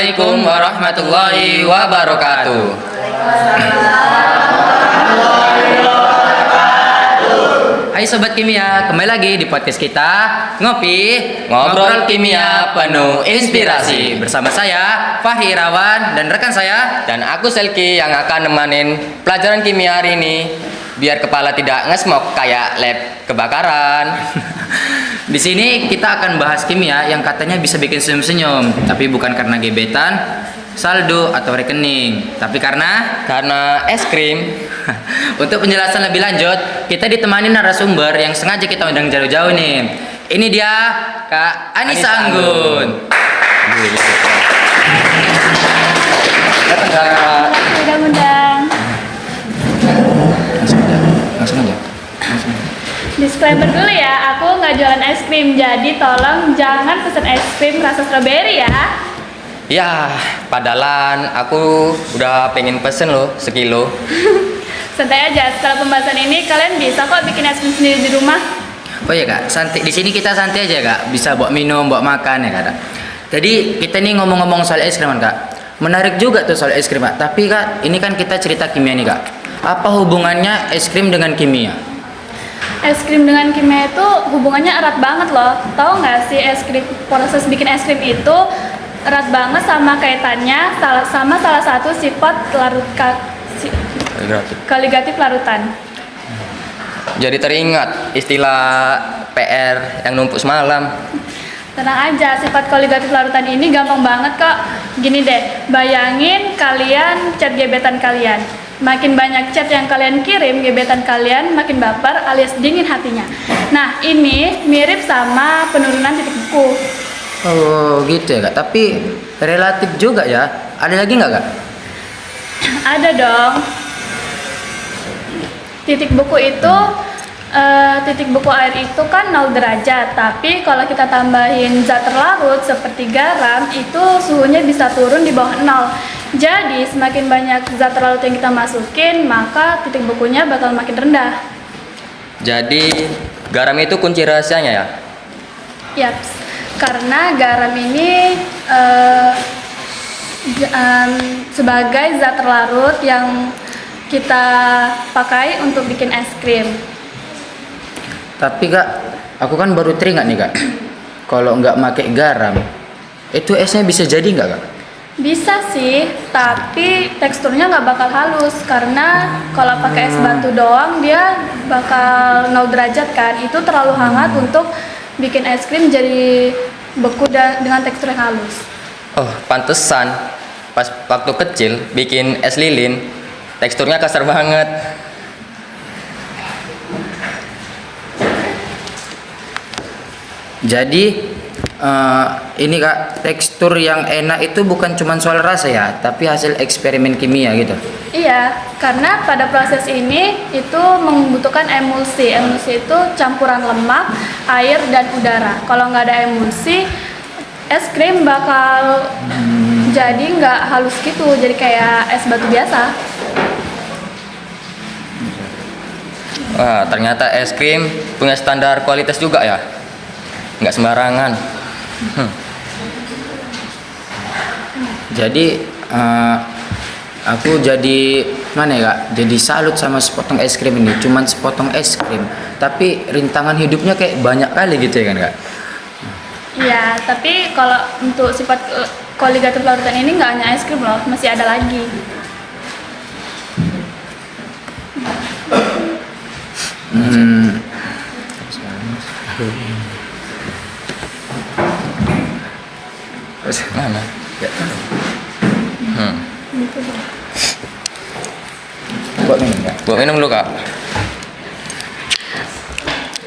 Assalamualaikum warahmatullahi wabarakatuh. Hai Sobat Kimia, kembali lagi di podcast kita Ngobrol Kimia Penuh Inspirasi. Bersama saya Fahri Irawan dan rekan saya Dan aku Selki yang akan nemanin pelajaran kimia hari ini biar kepala tidak ngesmok kayak lab kebakaran. Di sini kita akan bahas kimia yang katanya bisa bikin senyum-senyum, tapi bukan karena gebetan, saldo atau rekening, tapi karena Es krim. Untuk penjelasan lebih lanjut, kita ditemani narasumber yang sengaja kita undang jauh-jauh nih. Ini dia Kak Anissa Anggun. Datang Kak. Undang-undang. Langsung aja. Disclaimer dulu ya, aku nggak jualan es krim, jadi tolong jangan pesen es krim rasa strawberry ya. Ya, padalan aku udah pengen pesen loh sekilo. Santai aja, setelah pembahasan ini kalian bisa kok bikin es krim sendiri di rumah. Oh iya Kak, santai. Di sini kita santai aja Kak. Bisa bawa minum, bawa makan ya Kak. Jadi kita nih ngomong-ngomong soal es krim Kak. Menarik juga tuh soal es krim Kak. Tapi Kak, ini kan kita cerita kimia nih Kak. Apa hubungannya es krim dengan kimia? Es krim dengan kimia itu hubungannya erat banget loh. Tahu nggak sih proses bikin es krim itu erat banget sama kaitannya sama salah satu sifat koligatif larutan. Jadi teringat istilah PR yang numpuk semalam. Tenang aja, sifat koligatif larutan ini gampang banget kok. Gini deh, bayangin kalian chat gebetan kalian. Makin banyak chat yang kalian kirim, gebetan kalian makin baper alias dingin hatinya. Nah, ini mirip sama penurunan titik buku. Oh gitu ya Kak. Tapi relatif juga ya. Ada lagi nggak Kak? Ada dong. Titik buku itu titik buku air itu kan 0 derajat, tapi kalau kita tambahin zat terlarut seperti garam, itu suhunya bisa turun di bawah 0. Jadi semakin banyak zat terlarut yang kita masukin, maka titik bukunya bakal makin rendah. Jadi garam itu kunci rahasianya ya? Yaps, karena garam ini sebagai zat terlarut yang kita pakai untuk bikin es krim. Tapi Kak, aku kan baru teringat nih Kak. Kalau nggak pakai garam, itu esnya bisa jadi nggak Kak? Bisa sih, tapi teksturnya nggak bakal halus karena kalau pakai es batu doang dia bakal 0 derajat kan. Itu terlalu hangat untuk bikin es krim jadi beku dan dengan tekstur yang halus. Oh, pantesan pas waktu kecil bikin es lilin teksturnya kasar banget. Jadi ini Kak, tekstur yang enak itu bukan cuma soal rasa ya, tapi hasil eksperimen kimia gitu. Iya, karena pada proses ini itu membutuhkan emulsi. Emulsi itu campuran lemak, air, dan udara. Kalau nggak ada emulsi, es krim bakal jadi nggak halus gitu, jadi kayak es batu biasa. Wah, ternyata es krim punya standar kualitas juga ya? Nggak sembarangan. Jadi aku jadi mana ya Kak? Jadi salut sama sepotong es krim ini. Cuman sepotong es krim, tapi rintangan hidupnya kayak banyak kali gitu ya kan Kak? Iya, tapi kalau untuk sifat koligatif larutan ini nggak hanya es krim loh, masih ada lagi. Terus Mana? ya. Buat minum Kak? Buat minum dulu Kak.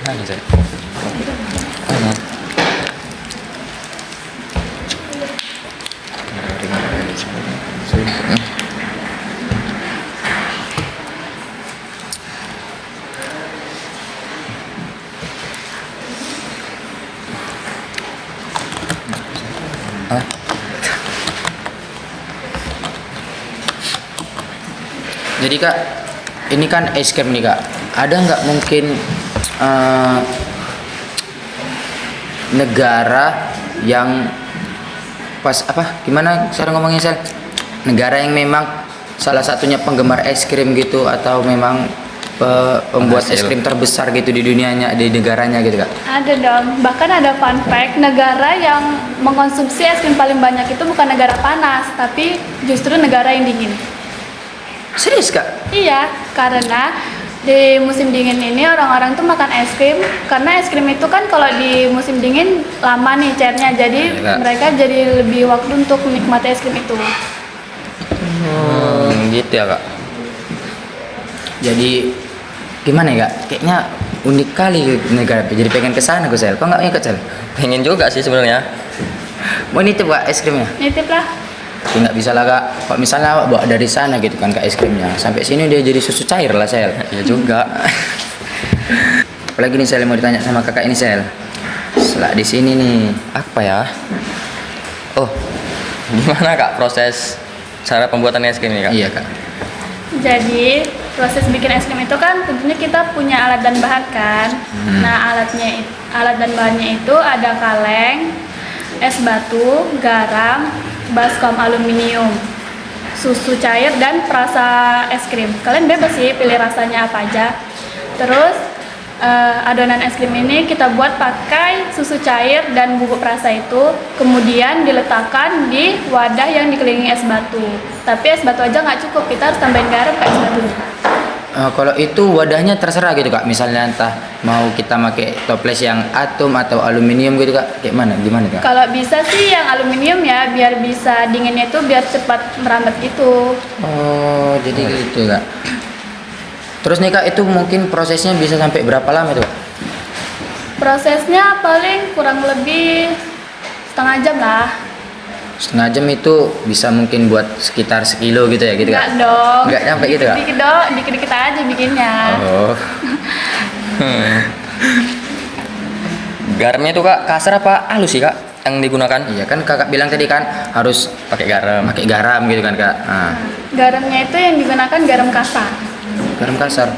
Mana saya? Mana? Jadi Kak, ini kan es krim nih Kak. Ada nggak mungkin negara yang pas apa? Gimana cara ngomongnya Sel? Negara yang memang salah satunya penggemar es krim gitu atau memang pembuat es Penghasil. krim terbesar gitu di dunianya, di negaranya gitu Kak? Ada dong, bahkan ada fun fact, negara yang mengkonsumsi es krim paling banyak itu bukan negara panas, tapi justru negara yang dingin. Serius Kak? Iya, karena di musim dingin ini orang-orang tuh makan es krim, karena es krim itu kan kalau di musim dingin lama nih cairnya, jadi Iya. mereka jadi lebih waktu untuk menikmati es krim itu. Gitu ya kak. Jadi gimana ya Kak? Kayaknya unik kali negara. Jadi pengen ke sana gue Sel. Kok nggak ikut Sel? Pengen juga sih sebenarnya. Mau nitip Kak es krimnya? Nitip lah. Ya nggak bisa lah Kak. Kalau misalnya awak bawa dari sana gitu kan Kak es krimnya, sampai sini dia jadi susu cair lah Sel. Iya juga. Apalagi nih Sel mau ditanya sama kakak ini Sel. Setelah di sini nih. Apa ya? Oh, gimana kak proses cara pembuatan es krim ini kak? Iya Kak. Jadi proses bikin es krim itu kan tentunya kita punya alat dan bahan kan. Nah alat dan bahannya itu ada kaleng, es batu, garam, baskom aluminium, susu cair dan perasa es krim. Kalian bebas sih pilih rasanya apa aja. Terus adonan es krim ini kita buat pakai susu cair dan bubuk perasa itu, kemudian diletakkan di wadah yang dikelilingi es batu. Tapi es batu aja nggak cukup, kita harus tambahin garam ke es batu. Kalau itu wadahnya terserah gitu Kak. Misalnya entah mau kita pakai toples yang atom atau aluminium gitu Kak. Kayak mana? Gimana Kak? Kalau bisa sih yang aluminium ya, biar bisa dinginnya itu biar cepat merambat gitu. Oh, jadi gitu Kak. Terus nih Kak, itu mungkin prosesnya bisa sampai berapa lama itu Kak? Prosesnya paling kurang lebih setengah jam lah. Setengah jam itu bisa mungkin buat sekitar sekilo gitu ya gitu Enggak Kak? dong. Nggak nyampe gitu, Kak? Dikit-dikit aja bikinnya. Oh, Garamnya itu kak kasar apa halus sih kak yang digunakan? iya kan kakak bilang tadi kan harus Pakai garam. pakai garam gitu kan Kak. Nah, Garamnya itu yang digunakan garam kasar. garam kasar.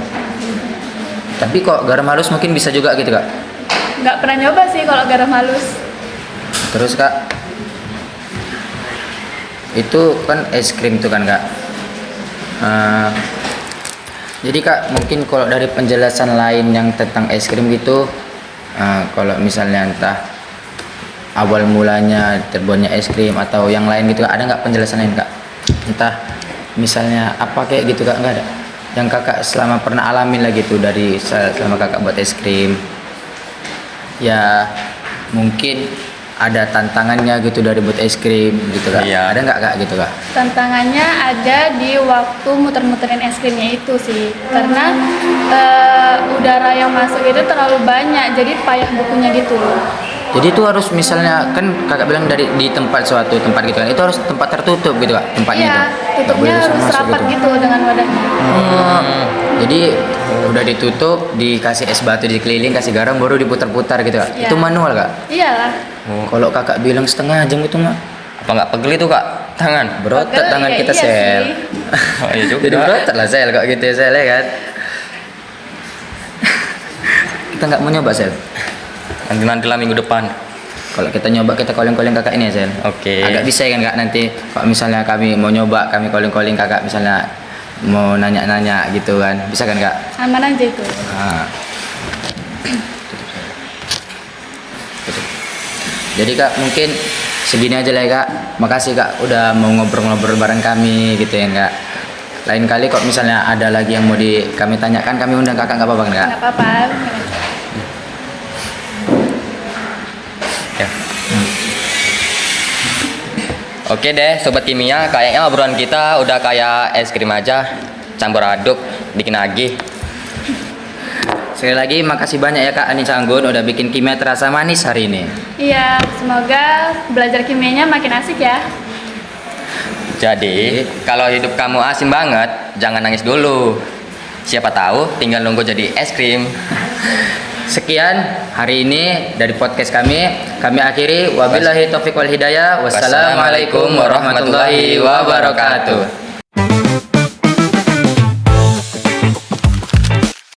Tapi kok garam halus mungkin bisa juga gitu Kak. Nggak pernah nyoba sih kalau garam halus. Terus Kak, itu kan es krim tuh kan Kak. Jadi Kak, mungkin kalau dari penjelasan lain yang tentang es krim gitu, kalau misalnya entah awal mulanya terbuatnya es krim atau yang lain gitu Kak, ada nggak penjelasan lain Kak? Entah misalnya apa kayak gitu Kak, nggak ada? Yang kakak selama pernah alamin lah gitu dari selama kakak buat es krim. Ya mungkin ada tantangannya gitu dari buat es krim gitu Kak. Iya. Ada nggak Kak gitu Kak? Tantangannya ada di waktu muter-muterin es krimnya itu sih, karena udara yang masuk itu terlalu banyak, jadi payah bukunya gitu. Jadi itu harus misalnya kan kakak bilang dari di suatu tempat gitu kan, itu harus tempat tertutup gitu Kak tempatnya Iya, itu. Nggak tutupnya boleh harus masuk rapat gitu dengan wadahnya. Jadi udah ditutup, dikasih es batu dikeliling, kasih garam, baru diputar-putar gitu Kak. Iya. Itu manual Kak. Iyalah. Kalau kakak bilang setengah jam itu mah Apa nggak pegel itu kak tangan? berotot Pegel, tangan iya, kita iya Sel. sih. Oh iya juga. Jadi berotot lah Sel kok gitu ya Sel ya kan. Kita nggak mau nyoba Sel. Nanti lah minggu depan. Kalau kita nyoba kita calling-calling kakak ini ya Sel. Oke. Agak bisa ya kan Kak nanti kalau misalnya kami mau nyoba kami calling-calling kakak misalnya mau nanya-nanya gitu kan. Bisa kan Kak? Aman aja itu. Nah. Jadi Kak mungkin segini aja lah ya Kak. Makasih Kak udah mau ngobrol-ngobrol bareng kami gitu ya Kak. Lain kali kok misalnya ada lagi yang mau kami tanyakan kami undang kakak nggak apa-apa kan Kak? Nggak apa-apa. Ya. Oke deh sobat kimia, kayaknya obrolan kita udah kayak es krim aja, campur aduk, bikin lagi. Sekali lagi makasih banyak ya Kak Ani Canggun udah bikin kimia terasa manis hari ini. Iya, semoga belajar kimianya makin asik ya. Jadi kalau hidup kamu asin banget, jangan nangis dulu. Siapa tahu tinggal nunggu jadi es krim. Sekian hari ini dari podcast kami akhiri wabillahi taufiq wal hidayah. Wassalamualaikum warahmatullahi wabarakatuh.